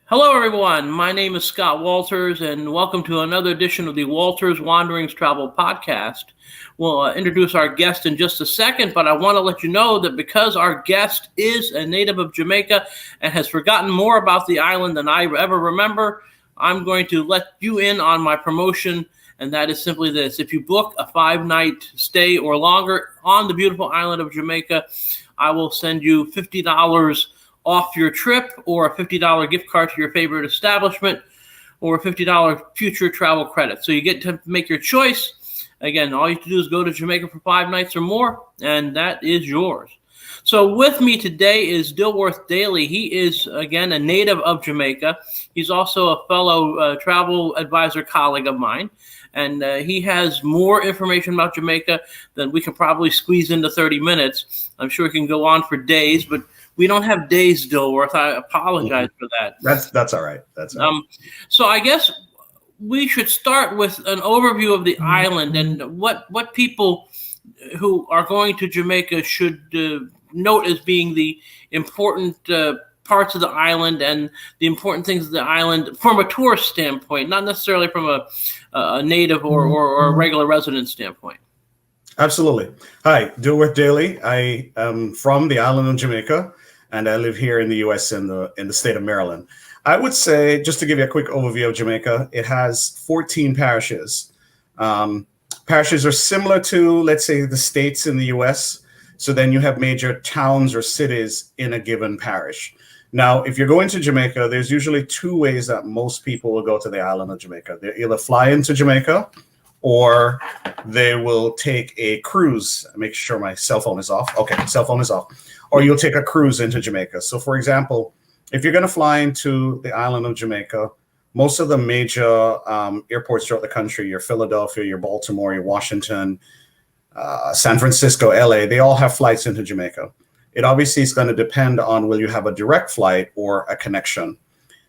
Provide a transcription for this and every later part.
Hello, everyone. My name is Scott Walters, and welcome to another edition of the Walters Wanderings Travel Podcast. We'll introduce our guest in just a second, but I want to let you know that because our guest is a native of Jamaica and has forgotten more about the island than I ever remember, I'm going to let you in on my promotion, and that is simply this. If you book a 5-night stay or longer on the beautiful island of Jamaica, I will send you $50 off your trip, or a $50 gift card to your favorite establishment, or a $50 future travel credit. So you get to make your choice. Again, all you have to do is go to Jamaica for 5 nights or more, and that is yours. So with me today is Dilworth Daley. He is, again, a native of Jamaica. He's also a fellow travel advisor colleague of mine, and he has more information about Jamaica than we can probably squeeze into 30 minutes. I'm sure he can go on for days, but we don't have days, Dilworth. I apologize for that. That's all right. That's all right. So I guess we should start with an overview of the island and what people who are going to Jamaica should note as being the important parts of the island and the important things of the island from a tourist standpoint, not necessarily from a native or a regular resident standpoint. Absolutely. Hi, Dilworth Daley. I am from the island of Jamaica, and I live here in the U.S. in the state of Maryland. I would say, just to give you a quick overview of Jamaica, it has 14 parishes. Parishes are similar to, let's say, the states in the U.S. So then you have major towns or cities in a given parish. Now, if you're going to Jamaica, there's usually two ways that most people will go to the island of Jamaica. They either fly into Jamaica, or they will take a cruise. Make sure my cell phone is off. Okay, cell phone is off. Or you'll take a cruise into Jamaica. So, for example, if you're going to fly into the island of Jamaica, most of the major airports throughout the country, your Philadelphia, your Baltimore, your Washington, San Francisco, LA, they all have flights into Jamaica. It obviously is going to depend on will you have a direct flight or a connection.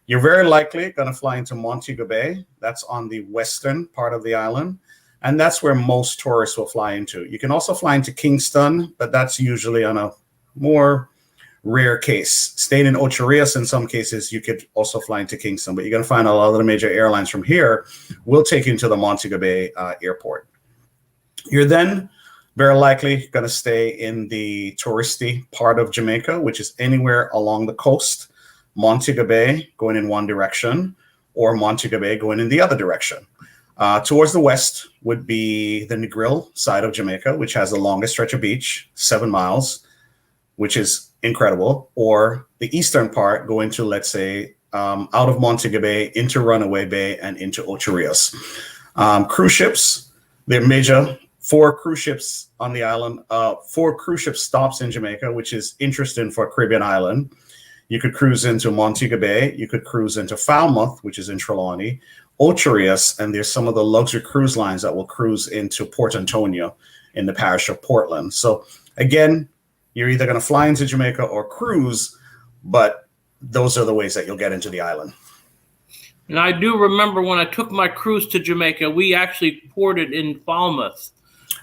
You're very likely going to fly into Montego Bay. That's on the western part of the island. And that's where most tourists will fly into. You can also fly into Kingston, but that's usually on a more rare case. Staying in Ocho Rios, in some cases, you could also fly into Kingston. But you're going to find a lot of the major airlines from here will take you to the Montego Bay airport. You're then very likely going to stay in the touristy part of Jamaica, which is anywhere along the coast. Montego Bay going in one direction, or Montego Bay going in the other direction. Towards the west would be the Negril side of Jamaica, which has the longest stretch of beach, 7 miles, which is incredible. Or the eastern part going to, let's say, out of Montego Bay into Runaway Bay and into Ocho Rios. Cruise ships, there are major 4 cruise ships on the island, 4 cruise ship stops in Jamaica, which is interesting for a Caribbean island. You could cruise into Montego Bay. You could cruise into Falmouth, which is in Trelawney, Ocho Rios, and there's some of the luxury cruise lines that will cruise into Port Antonio in the parish of Portland. So again, you're either going to fly into Jamaica or cruise, but those are the ways that you'll get into the island. And I do remember when I took my cruise to Jamaica, we actually ported in Falmouth,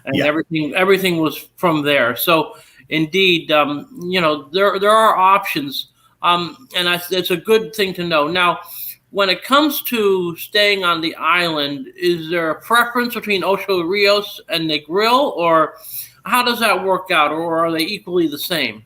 and everything was from there. So indeed, there are options. And it's a good thing to know. Now, when it comes to staying on the island, is there a preference between Ocho Rios and Negril, or how does that work out, or are they equally the same?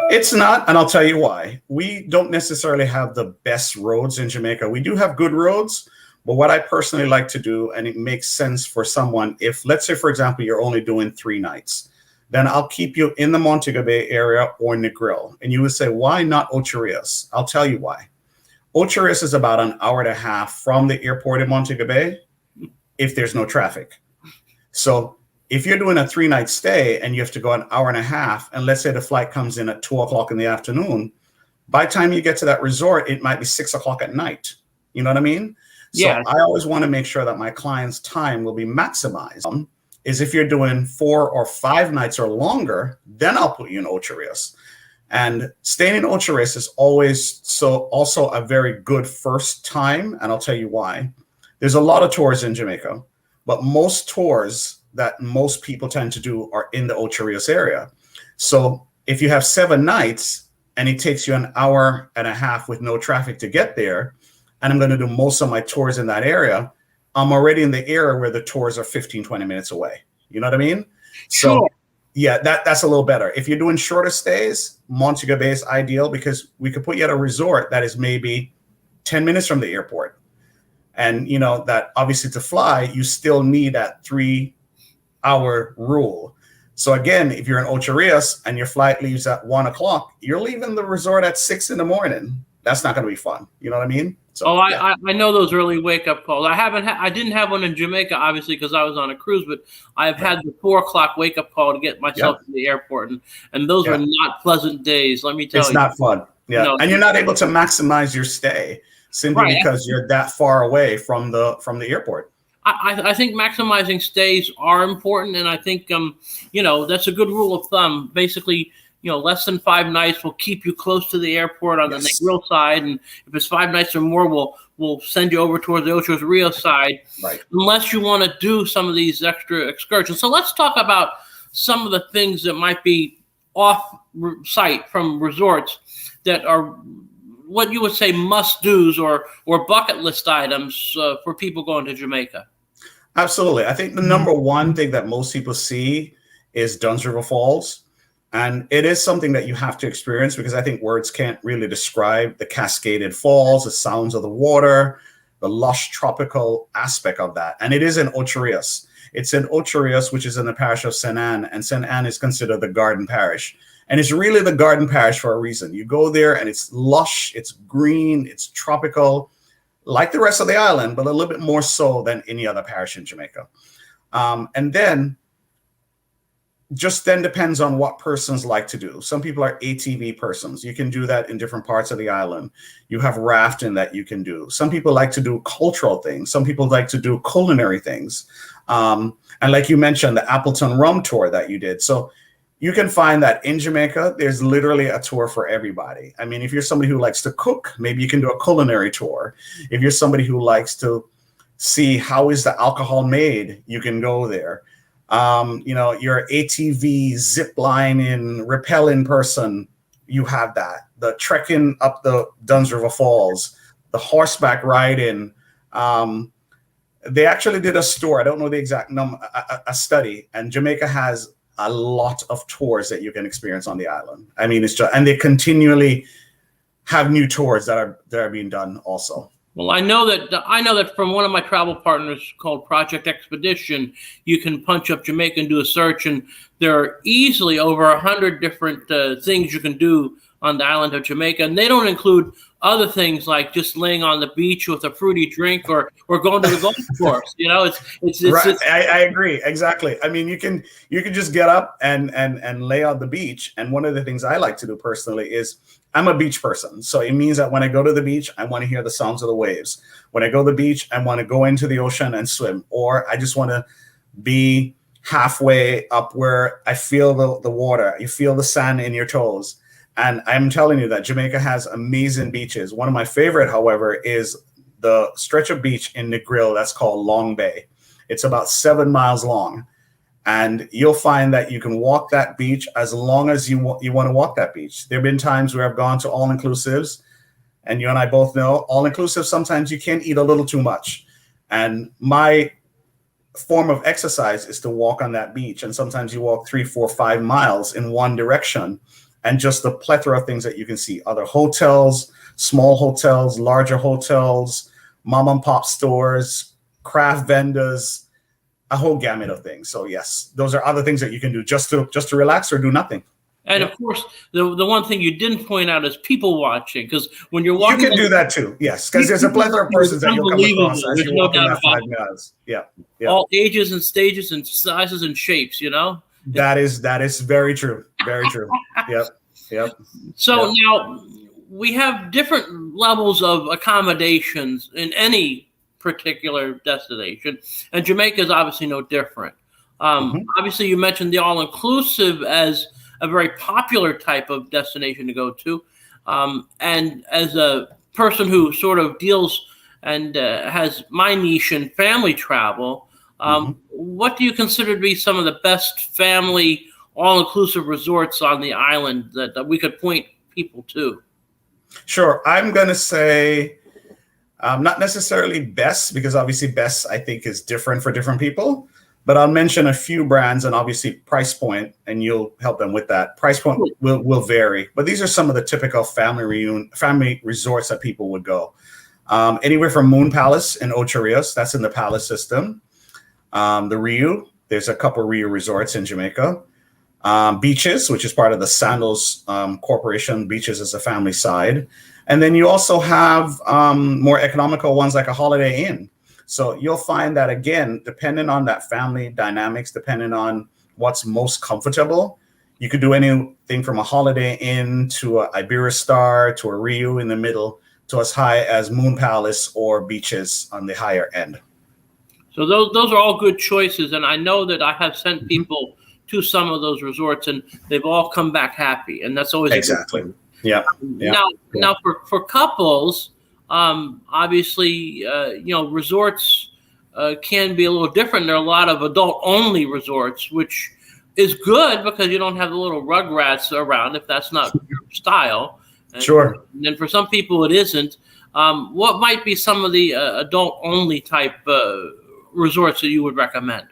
It's not, and I'll tell you why. We don't necessarily have the best roads in Jamaica. We do have good roads, but what I personally like to do, and it makes sense for someone, if, let's say, for example, you're only doing 3 nights, then I'll keep you in the Montego Bay area or Negril. And you would say, why not Ocho Rios? I'll tell you why. Ocho Rios is about an hour and a half from the airport in Montego Bay if there's no traffic. So if you're doing a 3-night stay and you have to go an hour and a half, and let's say the flight comes in at 2 o'clock in the afternoon, by the time you get to that resort, it might be 6 o'clock at night. You know what I mean? Yeah. So I always want to make sure that my client's time will be maximized. Is if you're doing 4 or 5 nights or longer, then I'll put you in Ocho Rios. And staying in Ocho Rios is always also a very good first time, and I'll tell you why. There's a lot of tours in Jamaica, but most tours that most people tend to do are in the Ocho Rios area. So if you have 7 nights, and it takes you an hour and a half with no traffic to get there, and I'm going to do most of my tours in that area, I'm already in the area where the tours are 15, 20 minutes away. You know what I mean? So Sure. yeah, that's a little better. If you're doing shorter stays, Montego Bay is ideal because we could put you at a resort that is maybe 10 minutes from the airport. And you know that obviously to fly, you still need that 3-hour rule. So again, if you're in Ocho Rios and your flight leaves at 1 o'clock, you're leaving the resort at 6 a.m. That's not going to be fun. You know what I mean? So, I know those early wake up calls. I didn't have one in Jamaica, obviously, because I was on a cruise, but I've had the 4 o'clock wake up call to get myself to the airport, and those were not pleasant days. Let me tell you, it's not fun. Yeah, No. and you're not able to maximize your stay simply because you're that far away from the airport. I think maximizing stays are important, and I think that's a good rule of thumb. Basically, less than 5 nights will keep you close to the airport on the Negril side, and if it's 5 nights or more, we'll send you over towards the Ocho Rios side. Right. Unless you want to do some of these extra excursions. So let's talk about some of the things that might be off site from resorts that are what you would say must-dos or bucket list items for people going to Jamaica. Absolutely. I think the number one thing that most people see is Dunn's River Falls. And it is something that you have to experience because I think words can't really describe the cascaded falls, the sounds of the water, the lush tropical aspect of that. And it is in Ocho Rios. It's in Ocho Rios, which is in the parish of St. Anne. And St. Anne is considered the garden parish. And it's really the garden parish for a reason. You go there and it's lush, it's green, it's tropical, like the rest of the island, but a little bit more so than any other parish in Jamaica. And then just then depends on what persons like to do. Some people are ATV persons. You can do that in different parts of the island. You have rafting that you can do. Some people like to do cultural things. Some people like to do culinary things. And like you mentioned, the Appleton Rum Tour that you did. So you can find that in Jamaica, there's literally a tour for everybody. I mean, if you're somebody who likes to cook, maybe you can do a culinary tour. If you're somebody who likes to see how is the alcohol made, you can go there. Your ATV, zip lining, rappelling person, you have that. The trekking up the Dunn's River Falls, the horseback riding. They actually did a store. I don't know the exact number, a study, and Jamaica has a lot of tours that you can experience on the island. I mean, it's just, and they continually have new tours that are being done also. Well, I know that from one of my travel partners called Project Expedition, you can punch up Jamaica and do a search, and there are easily over 100 different things you can do on the island of Jamaica, and they don't include other things like just laying on the beach with a fruity drink or going to the golf course. It's right. I agree exactly. I mean, you can just get up and lay on the beach, and one of the things I like to do personally is I'm a beach person. So it means that when I go to the beach, I want to hear the sounds of the waves. When I go to the beach, I want to go into the ocean and swim, or I just want to be halfway up where I feel the water. You feel the sand in your toes. And I'm telling you that Jamaica has amazing beaches. One of my favorite, however, is the stretch of beach in Negril that's called Long Bay. It's about 7 miles long. And you'll find that you can walk that beach as long as you want to walk that beach. There have been times where I've gone to all-inclusives, and you and I both know all-inclusive, sometimes you can eat a little too much. And my form of exercise is to walk on that beach. And sometimes you walk 3, 4, 5 miles in one direction. And just the plethora of things that you can see. Other hotels, small hotels, larger hotels, mom and pop stores, craft vendors, a whole gamut of things. So yes, those are other things that you can do just to relax or do nothing. And of course, the one thing you didn't point out is people watching, because when you're walking, you can do that too. Yes, because there's a plethora of persons that you'll come across as you're walking that 5 miles. Yeah. All ages and stages and sizes and shapes. That is very true. Very true. Yep. So now we have different levels of accommodations in any particular destination, and Jamaica is obviously no different. Obviously, you mentioned the all-inclusive as a very popular type of destination to go to, and as a person who sort of deals and has my niche in family travel, what do you consider to be some of the best family all-inclusive resorts on the island that we could point people too? Sure. I'm going to say not necessarily best, because obviously best, I think, is different for different people. But I'll mention a few brands and obviously price point, and you'll help them with that. Price point will vary. But these are some of the typical family resorts that people would go. Anywhere from Moon Palace in Ocho Rios, that's in the Palace system. The Rio, there's a couple of Rio resorts in Jamaica. Beaches, which is part of the Sandals Corporation. Beaches is a family side. And then you also have more economical ones like a Holiday Inn. So you'll find that, again, depending on that family dynamics, depending on what's most comfortable, you could do anything from a Holiday Inn to a Iberostar to a Rio in the middle to as high as Moon Palace or Beaches on the higher end. So those are all good choices. And I know that I have sent people to some of those resorts, and they've all come back happy. And that's always exactly. A good thing. Yeah. Now for couples, obviously, resorts can be a little different. There are a lot of adult-only resorts, which is good because you don't have the little rugrats around if that's not your style. Sure. And then for some people, it isn't. What might be some of the adult-only type resorts that you would recommend?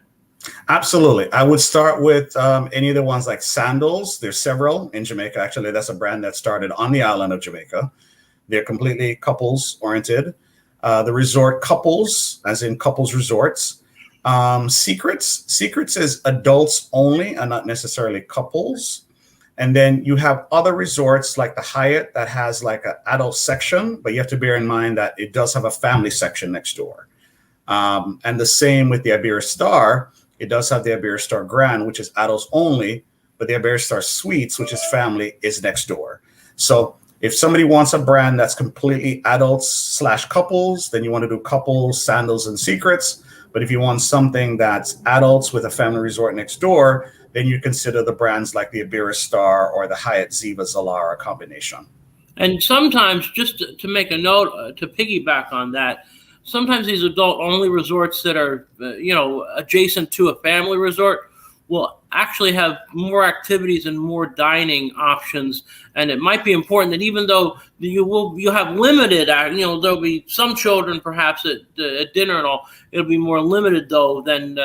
Absolutely. I would start with any of the ones like Sandals. There's several in Jamaica. Actually, that's a brand that started on the island of Jamaica. They're completely couples oriented. The resort Couples, as in couples resorts. Secrets is adults only and not necessarily couples. And then you have other resorts like the Hyatt that has like an adult section, but you have to bear in mind that it does have a family section next door. And the same with the Iberostar. It does have the Iberostar Grand, which is adults only, but the Iberostar Suites, which is family, is next door. So if somebody wants a brand that's completely adults/couples, then you want to do Couples, Sandals, and Secrets. But if you want something that's adults with a family resort next door, then you consider the brands like the Iberostar or the Hyatt Ziva Zalara combination. And sometimes, just to make a note, to piggyback on that, sometimes these adult-only resorts that are, adjacent to a family resort will actually have more activities and more dining options. And it might be important that even though you'll have limited, there'll be some children perhaps at dinner and all, it'll be more limited though than,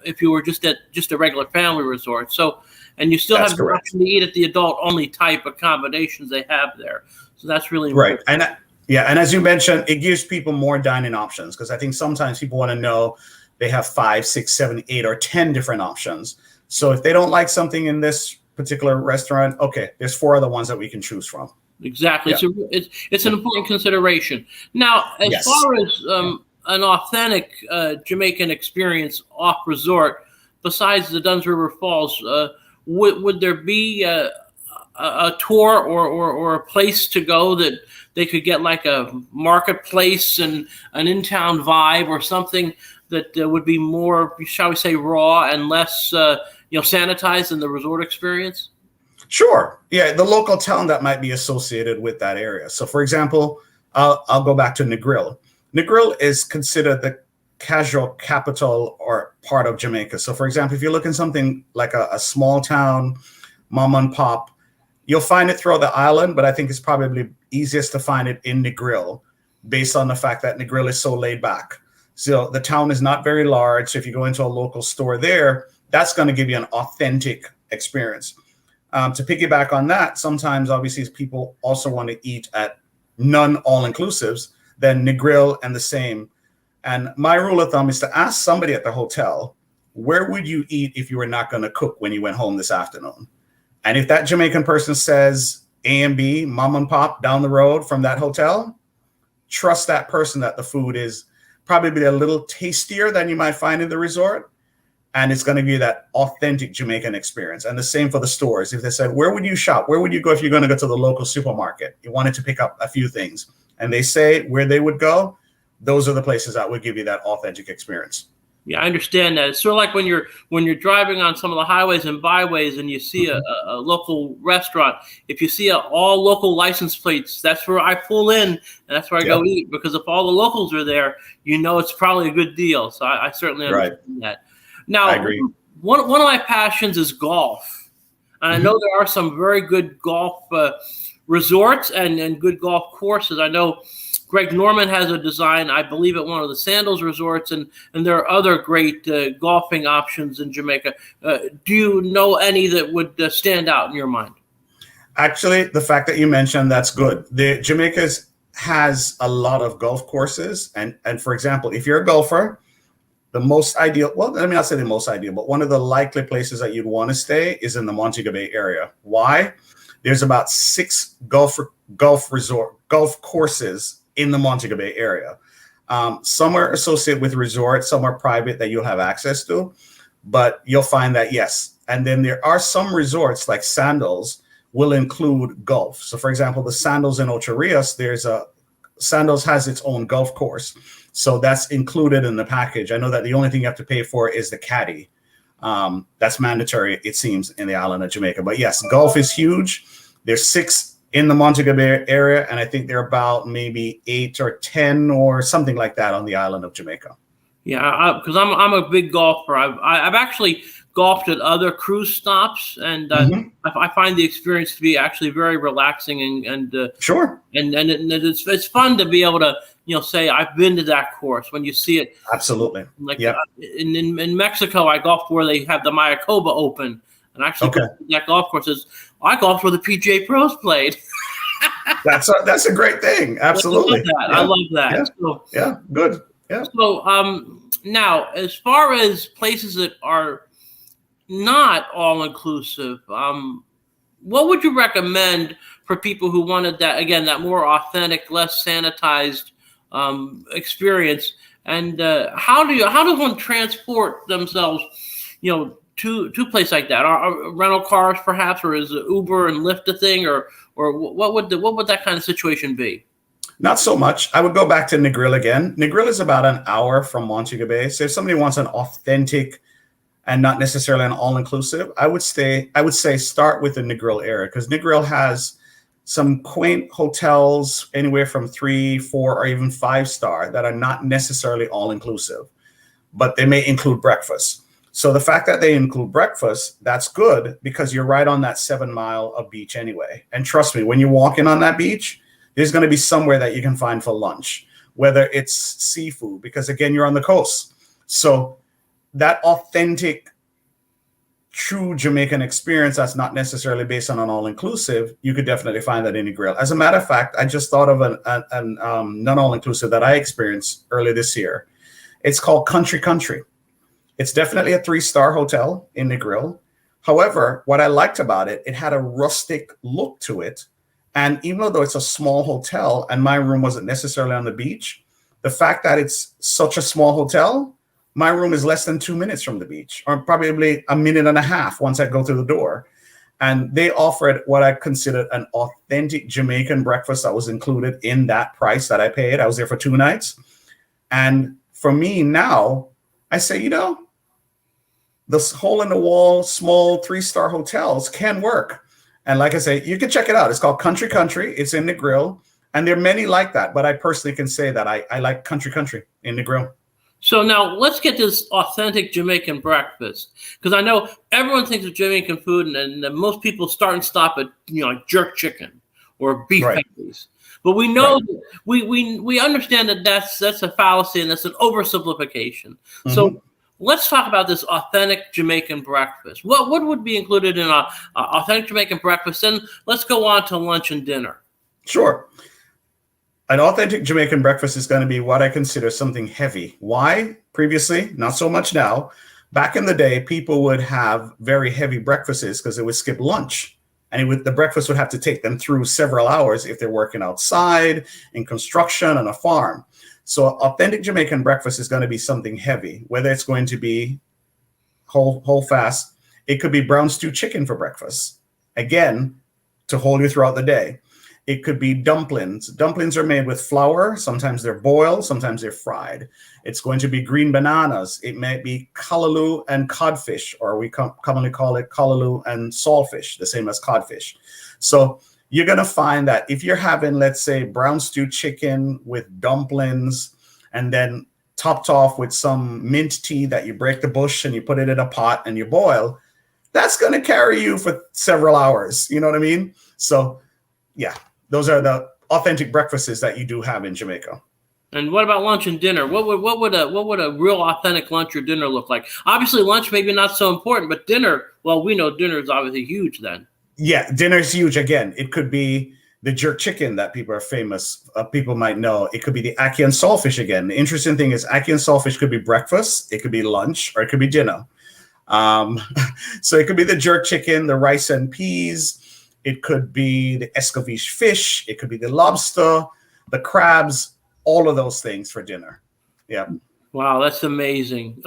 if you were just at a regular family resort. So, and you still have the option to eat at the adult-only type accommodations they have there. So that's really important. Right. And as you mentioned, it gives people more dining options, because I think sometimes people want to know they have 5, 6, 7, 8, or 10 different options. So if they don't like something in this particular restaurant, okay, there's 4 other ones that we can choose from. Exactly. Yeah. It's an important consideration. Now, as far as an authentic Jamaican experience off resort, besides the Duns River Falls, would there be a tour or a place to go that they could get like a marketplace and an in-town vibe or something that would be more, shall we say, raw and less, sanitized than the resort experience? Sure. Yeah, the local town that might be associated with that area. So, for example, I'll go back to Negril. Negril is considered the casual capital or part of Jamaica. So, for example, if you look in something like a small town, mom and pop, you'll find it throughout the island, but I think it's probably easiest to find it in Negril based on the fact that Negril is so laid back. So the town is not very large. So if you go into a local store there, that's going to give you an authentic experience. To piggyback on that, sometimes obviously people also want to eat at non-all-inclusives, then Negril and the same. And my rule of thumb is to ask somebody at the hotel, where would you eat if you were not going to cook when you went home this afternoon? And if that Jamaican person says A and B, mom and pop down the road from that hotel, trust that person that the food is probably a little tastier than you might find in the resort. And it's going to give you that authentic Jamaican experience. And the same for the stores. If they said, where would you shop? Where would you go if you're going to go to the local supermarket? You wanted to pick up a few things. And they say where they would go, those are the places that would give you that authentic experience. Yeah, I understand that. It's sort of like when you're driving on some of the highways and byways and you see a local restaurant. If you see all local license plates, that's where I pull in and that's where I go eat, because if all the locals are there, it's probably a good deal. So I certainly understand that. Now, I agree. One of my passions is golf. And I know there are some very good golf resorts and good golf courses. I know Greg Norman has a design, I believe, at one of the Sandals resorts, and there are other great golfing options in Jamaica. Do you know any that would stand out in your mind? Actually, the fact that you mentioned, that's good. The Jamaica's has a lot of golf courses, and for example, if you're a golfer, the most ideal, well, let me not say the most ideal, but one of the likely places that you'd want to stay is in the Montego Bay area. Why? There's about 6 golf courses in the Montego Bay area. Some are associated with resorts, some are private that you'll have access to, but you'll find that, yes. And then there are some resorts like Sandals will include golf. So for example, the Sandals in Ocho Rios, Sandals has its own golf course. So that's included in the package. I know that the only thing you have to pay for is the caddy. That's mandatory, it seems, in the island of Jamaica. But yes, golf is huge. There's 6 in the Montego Bay area, and I think there are about maybe 8 or 10 or something like that on the island of Jamaica. Yeah, because I'm a big golfer. I've actually golfed at other cruise stops, and I find the experience to be actually very relaxing and sure. And it's fun to be able to say I've been to that course when you see it. Absolutely. Like in Mexico, I golfed where they have the Mayakoba Open, and actually that golf course I golfed where the PGA Pros played. That's a great thing. Absolutely. I love that. Yeah. So, yeah, good. Yeah. So now, as far as places that are not all inclusive, what would you recommend for people who wanted that more authentic, less sanitized experience? And how does one transport themselves, to a place like that? Are rental cars perhaps, or is Uber and Lyft a thing, or what would that kind of situation be? Not so much. I would go back to Negril again. Negril is about an hour from Montego Bay. So if somebody wants an authentic and not necessarily an all-inclusive, I would say start with the Negril area, because Negril has some quaint hotels anywhere from 3, 4, or even 5-star that are not necessarily all-inclusive, but they may include breakfast. So the fact that they include breakfast, that's good, because you're right on that 7 mile of beach anyway. And trust me, when you walk in on that beach, there's going to be somewhere that you can find for lunch, whether it's seafood, because again, you're on the coast. So that authentic, true Jamaican experience that's not necessarily based on an all-inclusive, you could definitely find that in the grill. As a matter of fact, I just thought of an non-all-inclusive that I experienced earlier this year. It's called Country Country. It's definitely a 3-star hotel in the grill. However, what I liked about it, it had a rustic look to it. And even though it's a small hotel and my room wasn't necessarily on the beach, the fact that it's such a small hotel, my room is less than 2 minutes from the beach, or probably a minute and a half once I go through the door. And they offered what I considered an authentic Jamaican breakfast that was included in that price that I paid. I was there for 2 nights. And for me now, I say, this hole-in-the-wall, small 3-star hotels can work. And like I say, you can check it out. It's called Country Country. It's in the grill. And there are many like that. But I personally can say that I like Country Country in the grill. So now let's get this authentic Jamaican breakfast. Because I know everyone thinks of Jamaican food, and most people start and stop at like jerk chicken or beef patties. But we know that we understand that that's a fallacy and that's an oversimplification. Mm-hmm. So let's talk about this authentic Jamaican breakfast. What would be included in an authentic Jamaican breakfast? And let's go on to lunch and dinner. Sure. An authentic Jamaican breakfast is going to be what I consider something heavy. Why? Previously, not so much now. Back in the day, people would have very heavy breakfasts because they would skip lunch. And the breakfast would have to take them through several hours if they're working outside, in construction, on a farm. So authentic Jamaican breakfast is going to be something heavy, whether it's going to be whole fast. It could be brown stew chicken for breakfast, again, to hold you throughout the day. It could be dumplings. Dumplings are made with flour. Sometimes they're boiled, sometimes they're fried. It's going to be green bananas. It may be callaloo and codfish, or we commonly call it callaloo and saltfish, the same as codfish. So you're going to find that if you're having, let's say, brown stew chicken with dumplings, and then topped off with some mint tea that you break the bush and you put it in a pot and you boil, that's going to carry you for several hours. You know what I mean? So, yeah, those are the authentic breakfasts that you do have in Jamaica. And what about lunch and dinner? What would a real authentic lunch or dinner look like? Obviously, lunch maybe not so important, but dinner. Well, we know dinner is obviously huge then. Yeah, dinner is huge. Again, it could be the jerk chicken that people might know. It could be the ackee and saltfish again. The interesting thing is ackee and saltfish could be breakfast, it could be lunch, or it could be dinner. So it could be the jerk chicken, the rice and peas. It could be the escovitch fish. It could be the lobster, the crabs, all of those things for dinner. Yeah. Wow, that's amazing.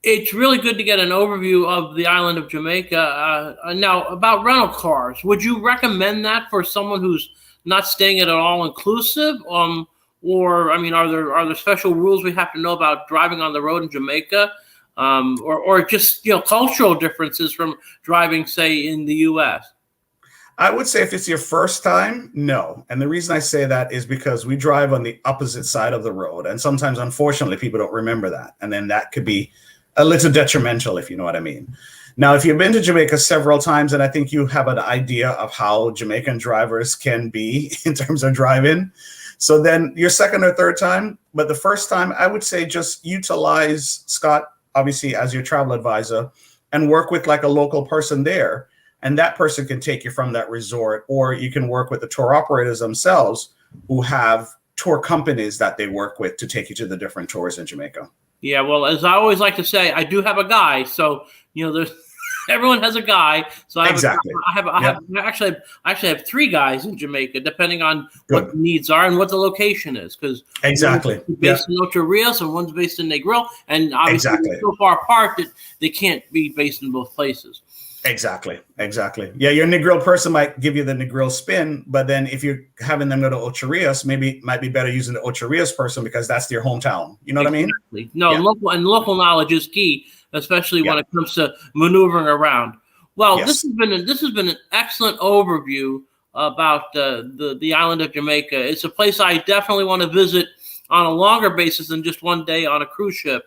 It's really good to get an overview of the island of Jamaica. Now, about rental cars, would you recommend that for someone who's not staying at an all-inclusive? Or, I mean, are there special rules we have to know about driving on the road in Jamaica? Or just, cultural differences from driving, say, in the U.S.? I would say if it's your first time, no. And the reason I say that is because we drive on the opposite side of the road. And sometimes, unfortunately, people don't remember that. And then that could be a little detrimental, if you know what I mean. Now, if you've been to Jamaica several times, and I think you have an idea of how Jamaican drivers can be in terms of driving. So then your second or third time, but the first time, I would say just utilize Scott, obviously, as your travel advisor and work with like a local person there. And that person can take you from that resort, or you can work with the tour operators themselves who have tour companies that they work with to take you to the different tours in Jamaica. Yeah, well, as I always like to say, I do have a guy. So, there's everyone has a guy. So I have exactly. I actually have 3 guys in Jamaica, depending on what the needs are and what the location is. Because exactly, one's based in Ocho Rios and one's based in Negril, and obviously they're so far apart that they can't be based in both places. Exactly. Yeah, your Negril person might give you the Negril spin, but then if you're having them go to Ocho Rios, maybe it might be better using the Ocho Rios person because that's their hometown. You know what I mean? No, local knowledge is key, especially when it comes to maneuvering around. Well, this has been an excellent overview about the island of Jamaica. It's a place I definitely want to visit on a longer basis than just one day on a cruise ship.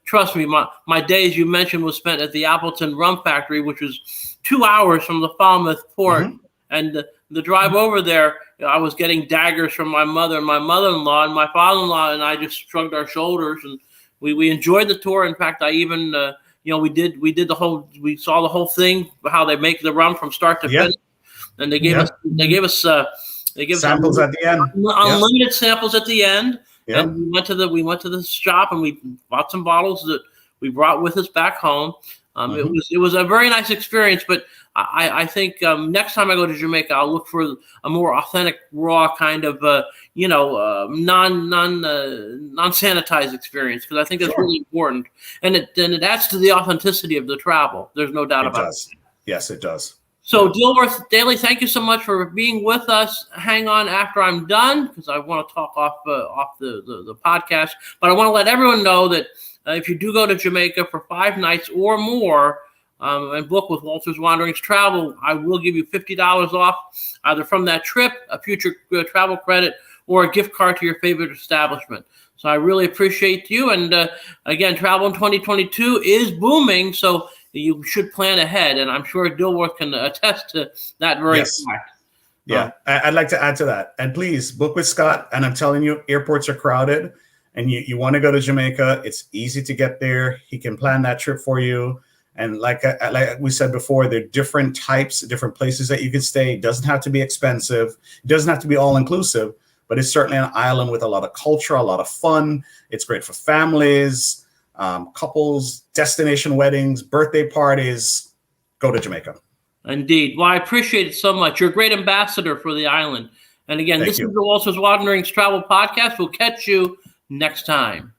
Trust me, my days you mentioned was spent at the Appleton Rum Factory, which was 2 hours from the Falmouth port. Mm-hmm. And the drive over there, I was getting daggers from my mother and my mother-in-law, and my father-in-law and I just shrugged our shoulders, and we enjoyed the tour. In fact, I even we saw the whole thing, how they make the rum from start to finish, and they gave us samples at the end, unlimited samples at the end. Yeah. And we went to the shop and we bought some bottles that we brought with us back home. It was a very nice experience, but I think next time I go to Jamaica, I'll look for a more authentic, raw kind of non-sanitized experience, because I think that's really important, and it adds to the authenticity of the travel. There's no doubt about it. Yes, it does. So, Dilworth Daley, thank you so much for being with us. Hang on after I'm done, because I want to talk off the podcast. But I want to let everyone know that if you do go to Jamaica for 5 nights or more and book with Walters Wanderings Travel, I will give you $50 off, either from that trip, a future travel credit, or a gift card to your favorite establishment. So I really appreciate you. And again, travel in 2022 is booming, so you should plan ahead, and I'm sure Dilworth can attest to that very fact. Yeah, I'd like to add to that. And please book with Scott. And I'm telling you, airports are crowded, and you want to go to Jamaica. It's easy to get there. He can plan that trip for you. And like we said before, there are different types, different places that you can stay. It doesn't have to be expensive. It doesn't have to be all inclusive, but it's certainly an island with a lot of culture, a lot of fun. It's great for families, couples, destination weddings, birthday parties. Go to Jamaica. Indeed. Well, I appreciate it so much. You're a great ambassador for the island. And again, this is the Walters Wanderings Travel Podcast. We'll catch you next time.